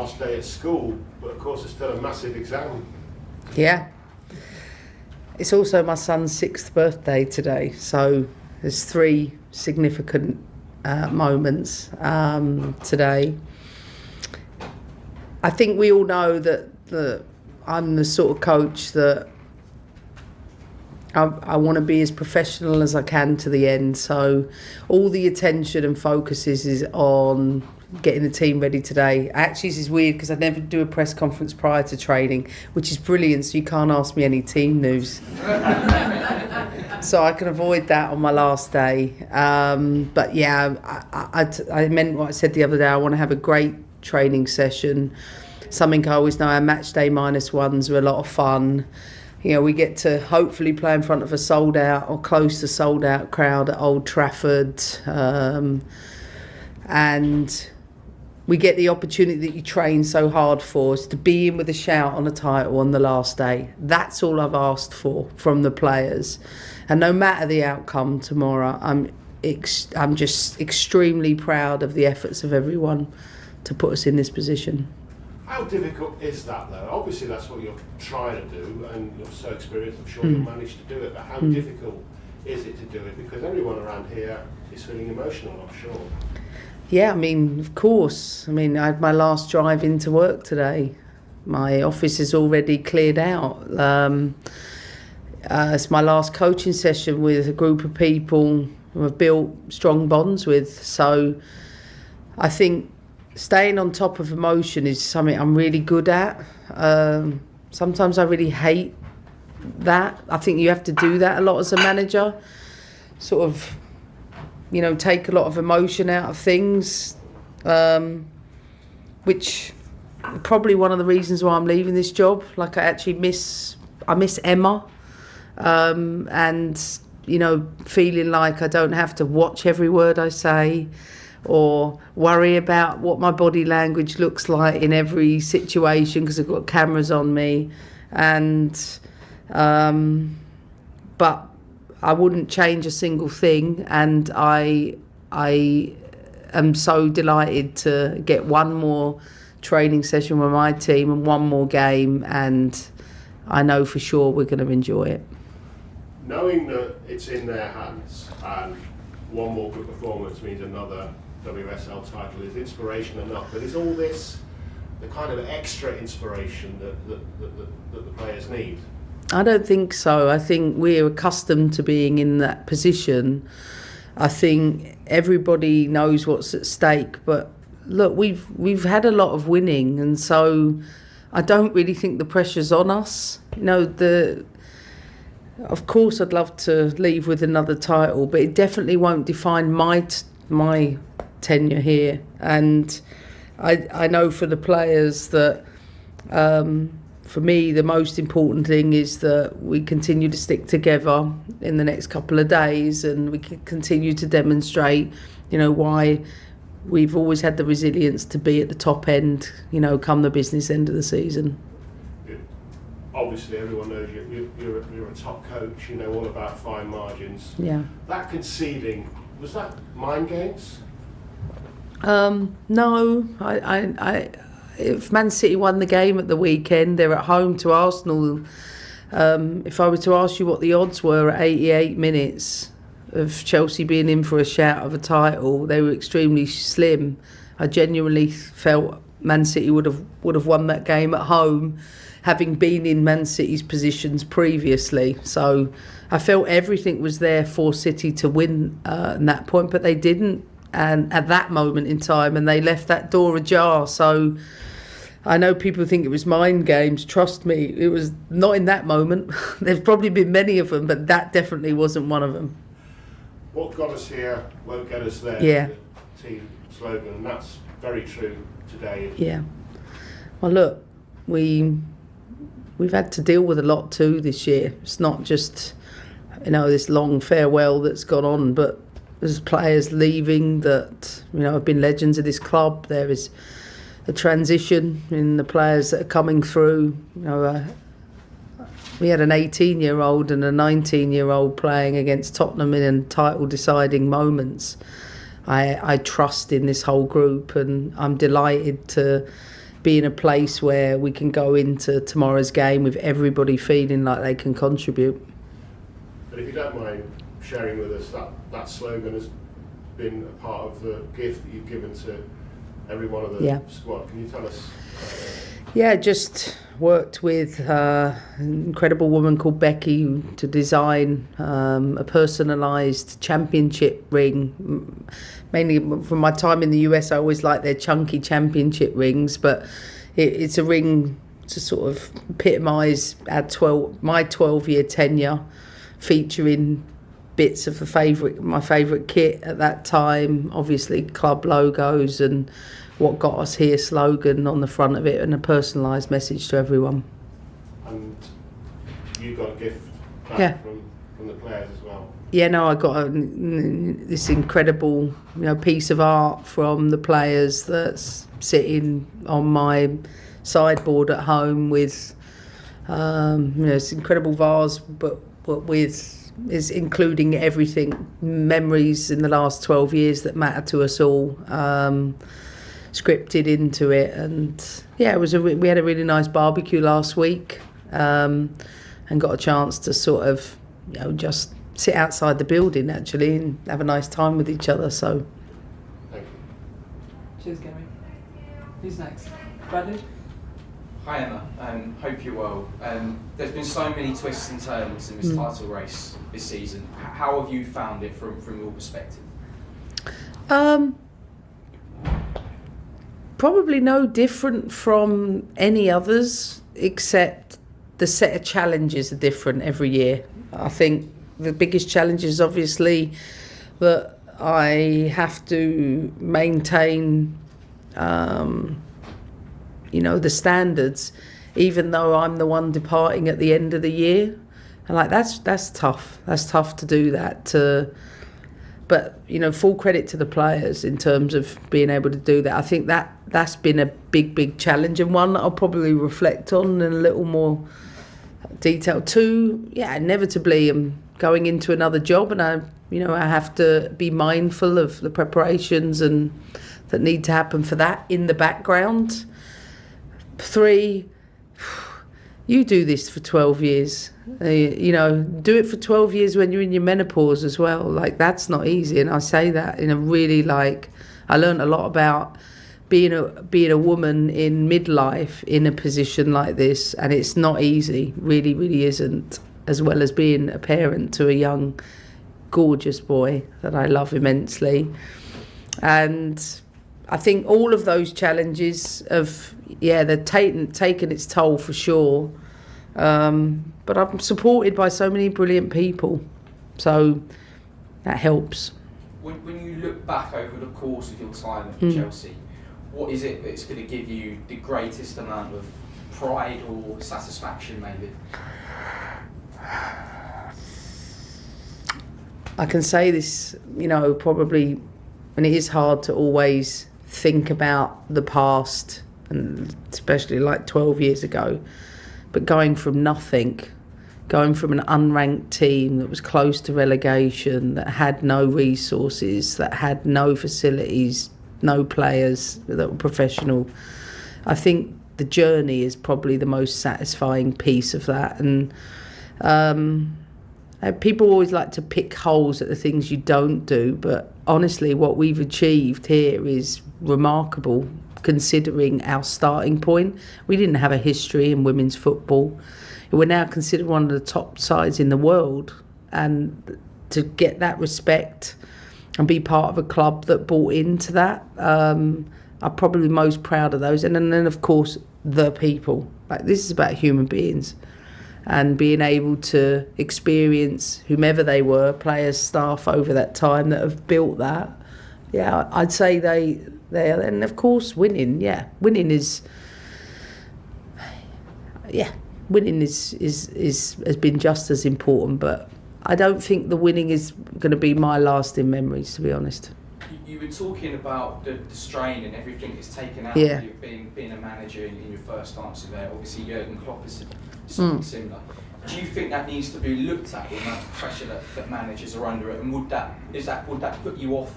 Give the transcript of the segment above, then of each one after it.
last day at school, but of course it's still a massive exam. Yeah. It's also my son's 6th birthday today, so there's 3 significant moments today. I think we all know that I'm the sort of coach that I want to be as professional as I can to the end. So all the attention and focus is on getting the team ready today. Actually, this is weird because I never do a press conference prior to training, which is brilliant, so you can't ask me any team news. So I can avoid that on my last day. But yeah, I meant what I said the other day. I want to have a great training session. Something I always know, our match day -1s are a lot of fun. You know, we get to hopefully play in front of a sold out or close to sold out crowd at Old Trafford. And we get the opportunity that you train so hard for, is to be in with a shout on a title on the last day. That's all I've asked for from the players. And no matter the outcome tomorrow, I'm just extremely proud of the efforts of everyone to put us in this position. How difficult is that, though? Obviously, that's what you're trying to do, and you're so experienced, I'm sure you'll manage to do it. But how difficult is it to do it? Because everyone around here is feeling emotional, I'm sure. Yeah, I mean, of course. I mean, I had my last drive into work today. My office is already cleared out. It's my last coaching session with a group of people who I've built strong bonds with. So I think staying on top of emotion is something I'm really good at. Sometimes I really hate that. I think you have to do that a lot as a manager. Sort of, you know, take a lot of emotion out of things, which probably one of the reasons why I'm leaving this job. Like, I miss Emma, and, you know, feeling like I don't have to watch every word I say or worry about what my body language looks like in every situation because I've got cameras on me. And but I wouldn't change a single thing, and I am so delighted to get one more training session with my team and one more game, and I know for sure we're going to enjoy it. Knowing that it's in their hands and one more good performance means another WSL title is inspiration enough, but is all this the kind of extra inspiration that the players need? I don't think so. I think we're accustomed to being in that position. I think everybody knows what's at stake, but look, we've had a lot of winning, and so I don't really think the pressure's on us. You know, of course I'd love to leave with another title, but it definitely won't define my tenure here. And I know for the players that for me the most important thing is that we continue to stick together in the next couple of days, and we can continue to demonstrate, you know, why we've always had the resilience to be at the top end, you know, come the business end of the season. Obviously everyone knows you're a top coach, you know all about fine margins. Yeah. That conceding, was that mind games? No, if Man City won the game at the weekend, they're at home to Arsenal. If I were to ask you what the odds were at 88 minutes of Chelsea being in for a shout of a title, they were extremely slim. I genuinely felt Man City would have won that game at home, having been in Man City's positions previously. So I felt everything was there for City to win at that point, but they didn't. And at that moment in time, and they left that door ajar. So I know people think it was mind games. Trust me, it was not in that moment. There's probably been many of them, but that definitely wasn't one of them. What got us here won't get us there. Yeah. The team slogan, and that's very true today. Yeah. Well, look, we've had to deal with a lot too this year. It's not just, you know, this long farewell that's gone on, but there's players leaving that, you know, have been legends of this club. There is a transition in the players that are coming through. You know, we had an 18-year-old and a 19-year-old playing against Tottenham in title-deciding moments. I trust in this whole group, and I'm delighted to being a place where we can go into tomorrow's game with everybody feeling like they can contribute. But if you don't mind sharing with us, that slogan has been a part of the gift that you've given to every one of the squad. Can you tell us? Yeah, just worked with an incredible woman called Becky to design a personalised championship ring. Mainly from my time in the US, I always liked their chunky championship rings, but it's a ring to sort of epitomise my 12-year tenure, featuring bits of my favourite kit at that time, obviously club logos and what got us here slogan on the front of it, and a personalised message to everyone. And you got a gift back from the players as well? Yeah, no, I got this incredible piece of art from the players that's sitting on my sideboard at home with this incredible vase, but is including everything, memories in the last 12 years that matter to us all, scripted into it. And yeah, we had a really nice barbecue last week, and got a chance to sort of just sit outside the building actually and have a nice time with each other. So thank you. Cheers, Gary. Who's next? Bradley? Hi Emma, hope you're well. There's been so many twists and turns in this title race this season. How have you found it from your perspective? Probably no different from any others, except the set of challenges are different every year. I think the biggest challenge is obviously that I have to maintain the standards, even though I'm the one departing at the end of the year. And that's tough. That's tough to do that. But full credit to the players in terms of being able to do that. I think that's been a big challenge, and one that I'll probably reflect on in a little more detail. Two, inevitably I'm going into another job, and I have to be mindful of the preparations and that need to happen for that in the background. Three, you do this for 12 years. Do it for 12 years when you're in your menopause as well. Like, that's not easy. And I say that in a really, I learned a lot about being a woman in midlife in a position like this. And it's not easy. Really, really isn't. As well as being a parent to a young, gorgeous boy that I love immensely. And I think all of those challenges they've taken its toll for sure. But I'm supported by so many brilliant people, so that helps. When you look back over the course of your time at Chelsea, what is it that's going to give you the greatest amount of pride or satisfaction, maybe? I can say this, probably, and it is hard to always think about the past, and especially 12 years ago, but going from nothing, going from an unranked team that was close to relegation, that had no resources, that had no facilities, no players that were professional. I think the journey is probably the most satisfying piece of that. And people always like to pick holes at the things you don't do, but honestly what we've achieved here is remarkable considering our starting point. We didn't have a history in women's football. We're now considered one of the top sides in the world, and to get that respect and be part of a club that bought into that, I'm probably most proud of those. And then of course the people. This is about human beings, and being able to experience whomever they were, players, staff over that time that have built that. Yeah, I'd say they are. And of course winning. Yeah, winning is has been just as important, but I don't think the winning is going to be my lasting memories, to be honest. You were talking about the strain and everything that's taken out Yeah. of you being a manager in your first answer there. Obviously Jurgen Klopp is something similar. Do you think that needs to be looked at, the amount of pressure that managers are under it, and would that put you off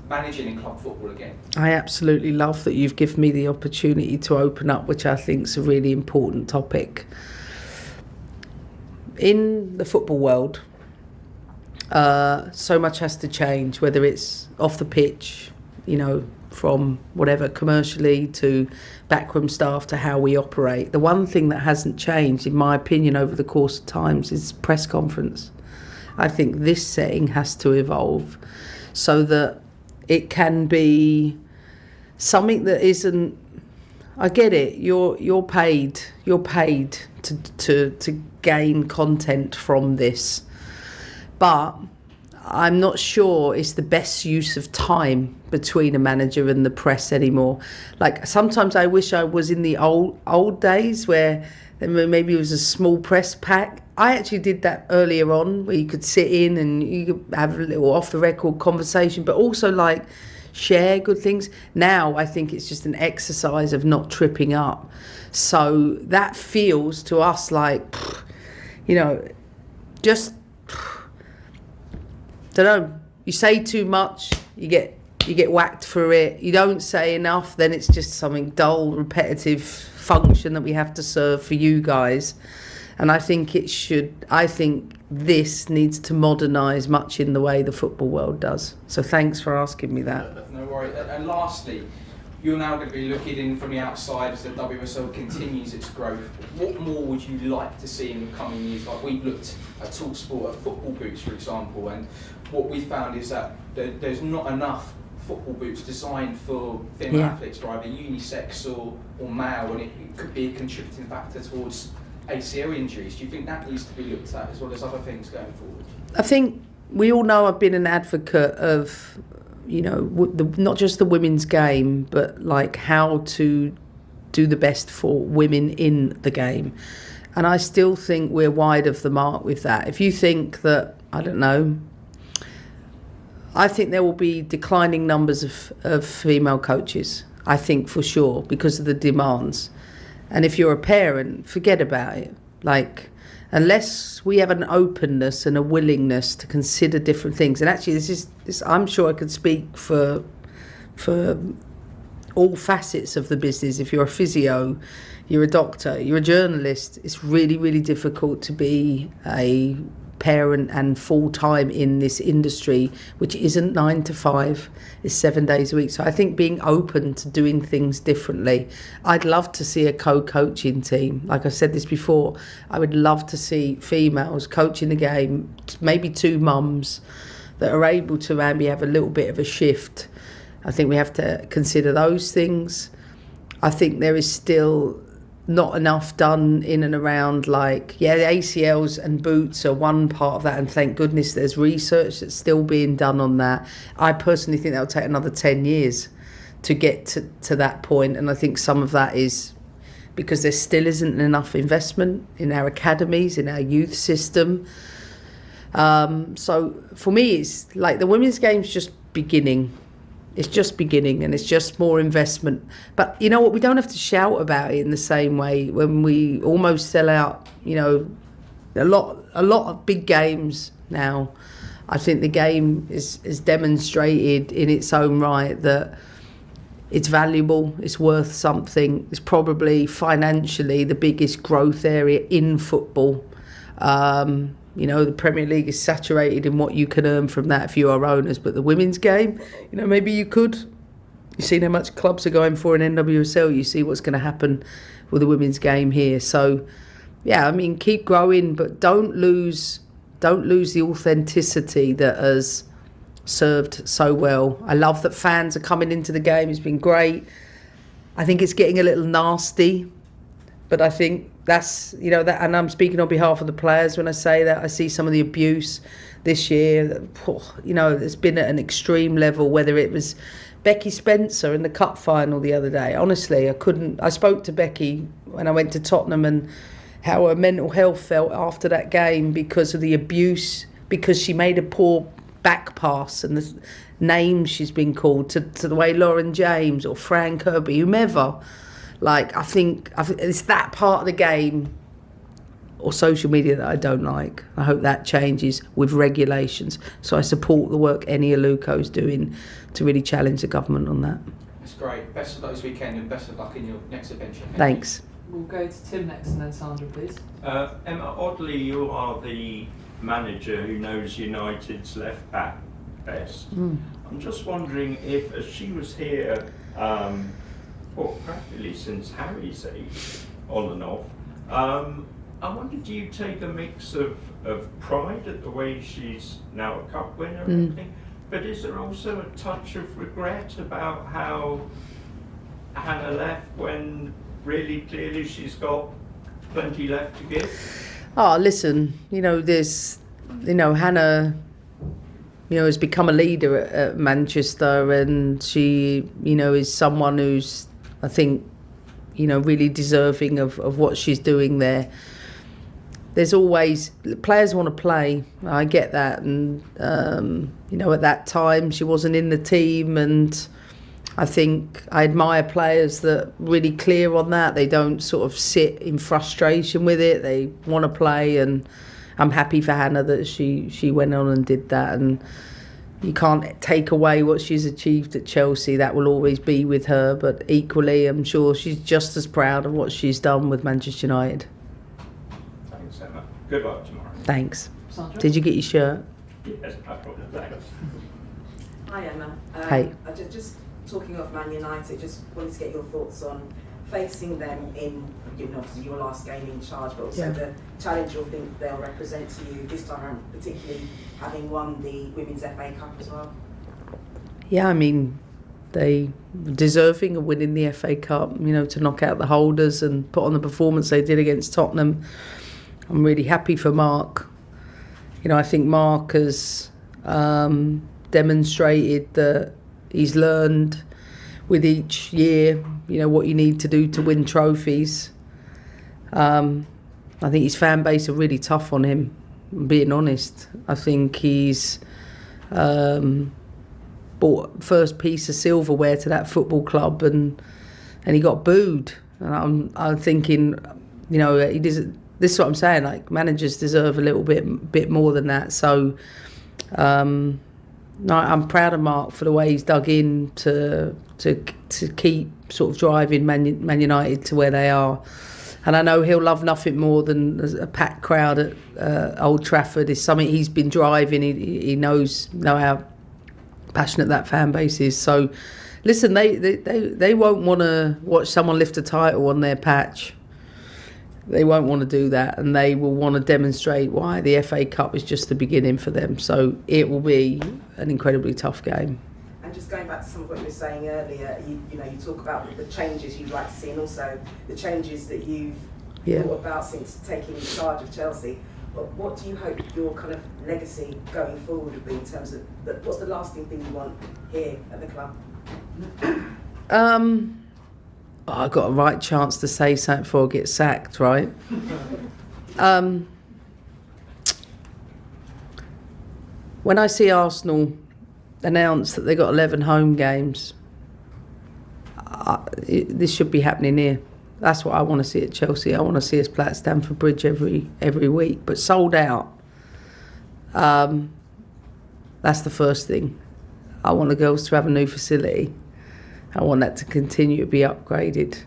managing in club football again? I absolutely love that you've given me the opportunity to open up, which I think is a really important topic. In the football world, so much has to change, whether it's off the pitch, from whatever, commercially to backroom staff to how we operate. The one thing that hasn't changed, in my opinion, over the course of times is press conference. I think this setting has to evolve so that it can be something that isn't. I get it. You're paid to gain content from this, but I'm not sure it's the best use of time between a manager and the press anymore. Like, sometimes I wish I was in the old days where maybe it was a small press pack. I actually did that earlier on, where you could sit in and you could have a little off the record conversation, but also like share good things. Now I think it's just an exercise of not tripping up. So that feels to us like, just, don't know, you say too much, you get whacked for it. You don't say enough, then it's just something dull, repetitive function that we have to serve for you guys. And I think this needs to modernise much in the way the football world does. So thanks for asking me that. No worries. And lastly, you're now going to be looking in from the outside as the WSL continues its growth. What more would you like to see in the coming years? Like, we've looked at TalkSport, at football boots, for example, and what we found is that there's not enough football boots designed for female athletes, either unisex or male, and it could be a contributing factor towards ACL injuries. Do you think that needs to be looked at as well as other things going forward? I think we all know I've been an advocate of, not just the women's game, but like how to do the best for women in the game. And I still think we're wide of the mark with that. If you think that, I don't know, I think there will be declining numbers of female coaches, I think for sure, because of the demands. And if you're a parent, forget about it. Like, unless we have an openness and a willingness to consider different things. And actually, this I'm sure I could speak for all facets of the business. If you're a physio, you're a doctor, you're a journalist, it's really, really difficult to be a parent and full-time in this industry, which isn't 9 to 5, it's 7 days a week. So I think being open to doing things differently. I'd love to see a co-coaching team. Like I said this before, I would love to see females coaching the game, maybe 2 mums that are able to maybe have a little bit of a shift. I think we have to consider those things. I think there is still not enough done in and around, the ACLs and boots are one part of that, and thank goodness there's research that's still being done on that. I personally think that'll take another 10 years to get to that point, and I think some of that is because there still isn't enough investment in our academies, in our youth system. So for me, it's like the women's game's just beginning. It's just beginning, and it's just more investment. But you know what? We don't have to shout about it in the same way when we almost sell out. A lot of big games now. I think the game is demonstrated in its own right that it's valuable, it's worth something. It's probably financially the biggest growth area in football. The Premier League is saturated in what you can earn from that if you are owners. But the women's game, maybe you could. You've seen how much clubs are going for in NWSL. You see what's going to happen with the women's game here. So, keep growing, but don't lose the authenticity that has served so well. I love that fans are coming into the game. It's been great. I think it's getting a little nasty, but I think that's, that, and I'm speaking on behalf of the players when I say that. I see some of the abuse this year. It's been at an extreme level, whether it was Becky Spencer in the cup final the other day. Honestly, I spoke to Becky when I went to Tottenham and how her mental health felt after that game because of the abuse, because she made a poor back pass and the names she's been called to the way Lauren James or Fran Kirby, whomever. I think it's that part of the game or social media that I don't like. I hope that changes with regulations. So I support the work Eni Aluko's doing to really challenge the government on that. That's great. Best of luck this weekend and best of luck in your next adventure. Thanks. We'll go to Tim next and then Sandra, please. Emma, oddly, you are the manager who knows United's left back best. I'm just wondering if, as she was here, practically since Harry's age, on and off, I wonder, do you take a mix of pride at the way she's now a cup winner and everything, but is there also a touch of regret about how Hannah left when really clearly she's got plenty left to give? Oh, listen, Hannah, has become a leader at Manchester, and she, is someone who's, I think, really deserving of what she's doing there. There's always, players want to play, I get that, and, at that time she wasn't in the team, and I think I admire players that are really clear on that. They don't sort of sit in frustration with it. They want to play, and I'm happy for Hannah that she went on and did that. And you can't take away what she's achieved at Chelsea. That will always be with her. But equally, I'm sure she's just as proud of what she's done with Manchester United. Thanks, Emma. Good luck tomorrow. Thanks. Sandra? Did you get your shirt? Yes, no problem. Thanks. Hi Emma. Hey. Just talking of Man United, just wanted to get your thoughts on facing them in, obviously your last game in charge, but also the challenge you'll think they'll represent to you this time around, particularly having won the Women's FA Cup as well. Yeah, I mean, they deserving of winning the FA Cup, to knock out the holders and put on the performance they did against Tottenham. I'm really happy for Mark. I think Mark has demonstrated that he's learned with each year, what you need to do to win trophies. I think his fan base are really tough on him, being honest. I think he's bought first piece of silverware to that football club and he got booed. And I'm thinking, he doesn't. This is what I'm saying. Like, managers deserve a little bit more than that. So. No, I'm proud of Mark for the way he's dug in to keep sort of driving Man United to where they are, and I know he'll love nothing more than a packed crowd at Old Trafford. Is something he's been driving. He knows how passionate that fan base is. So, listen, they won't want to watch someone lift a title on their patch. They won't want to do that, and they will want to demonstrate why the FA Cup is just the beginning for them. So it will be an incredibly tough game. And just going back to some of what you were saying earlier, you talk about the changes you'd like to see, and also the changes that you've thought about since taking charge of Chelsea. But what do you hope your kind of legacy going forward would be in terms of what's the lasting thing you want here at the club? I got a right chance to say something before I get sacked, right? When I see Arsenal announce that they got 11 home games, this should be happening here. That's what I want to see at Chelsea. I want to see us play at Stamford Bridge every week, but sold out. That's the first thing. I want the girls to have a new facility. I want that to continue to be upgraded.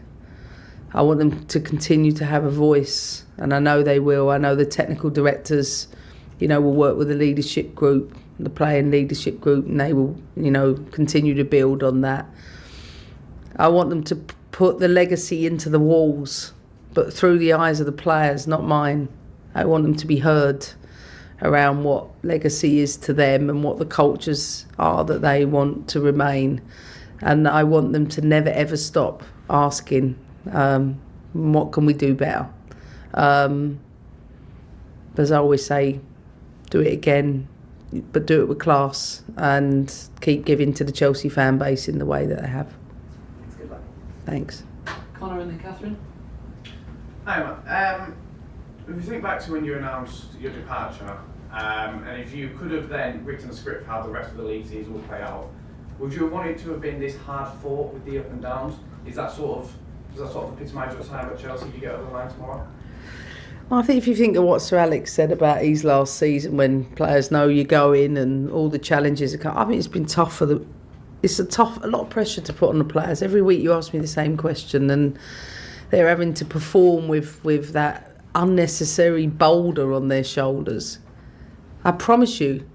I want them to continue to have a voice, and I know they will. I know the technical directors, will work with the leadership group, the playing leadership group, and they will, continue to build on that. I want them to put the legacy into the walls, but through the eyes of the players, not mine. I want them to be heard around what legacy is to them and what the cultures are that they want to remain. And I want them to never ever stop asking, what can we do better? As I always say, do it again, but do it with class and keep giving to the Chelsea fan base in the way that they have. Good luck. Thanks. Connor and then Catherine. Hi Emma. If you think back to when you announced your departure, and if you could have then written a script for how the rest of the league season would play out, would you have wanted to have been this hard fought with the up and downs? Does that sort of epitomise your time at Chelsea if you get over the line tomorrow? I think if you think of what Sir Alex said about his last season, when players know you're going and all the challenges that come, I think it's been tough for the. It's a lot of pressure to put on the players. Every week you ask me the same question, and they're having to perform with that unnecessary boulder on their shoulders. I promise you,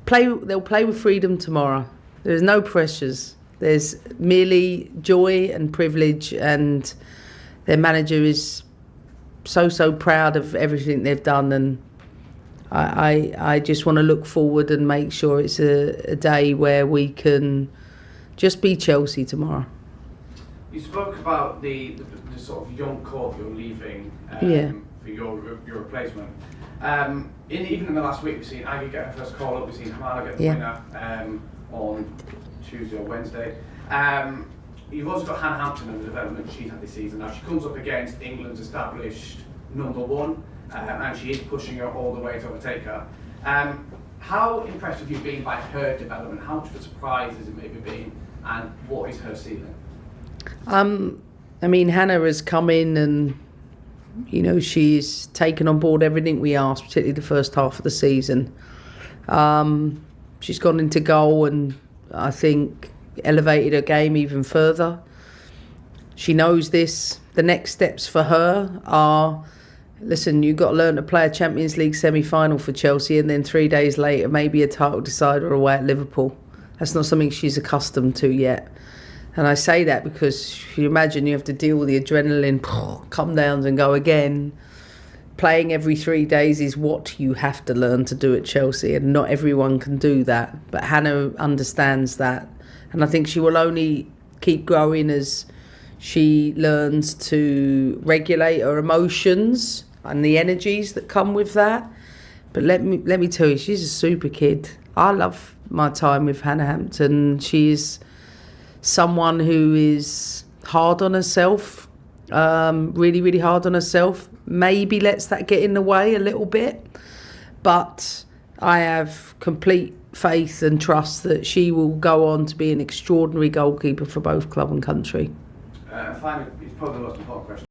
they'll play with freedom tomorrow. There's no pressures. There's merely joy and privilege, and their manager is so proud of everything they've done, and I just want to look forward and make sure it's a day where we can just be Chelsea tomorrow. You spoke about the sort of young core that you're leaving for your replacement. Even in the last week, we've seen Aggie get her first call up, we've seen Hamana get the winner on Tuesday or Wednesday. You've also got Hannah Hampton in the development she's had this season. Now she comes up against England's established number one, and she is pushing her all the way to overtake her. How impressed have you been by her development? How much of a surprise has it maybe been, and what is her ceiling? I mean, Hannah has come in and, you know, she's taken on board everything we asked, particularly the first half of the season. She's gone into goal and I think elevated her game even further. She knows this. The next steps for her are, listen, you've got to learn to play a Champions League semi-final for Chelsea, and then 3 days later maybe a title decider away at Liverpool. That's not something she's accustomed to yet. And I say that because you imagine you have to deal with the adrenaline, come downs and go again. Playing every 3 days is what you have to learn to do at Chelsea, and not everyone can do that. But Hannah understands that, and I think she will only keep growing as she learns to regulate her emotions and the energies that come with that. But let me tell you, she's a super kid. I love my time with Hannah Hampton. She's someone who is hard on herself, really, really hard on herself. Maybe lets that get in the way a little bit. But I have complete faith and trust that she will go on to be an extraordinary goalkeeper for both club and country. Finally, it's probably the most important question.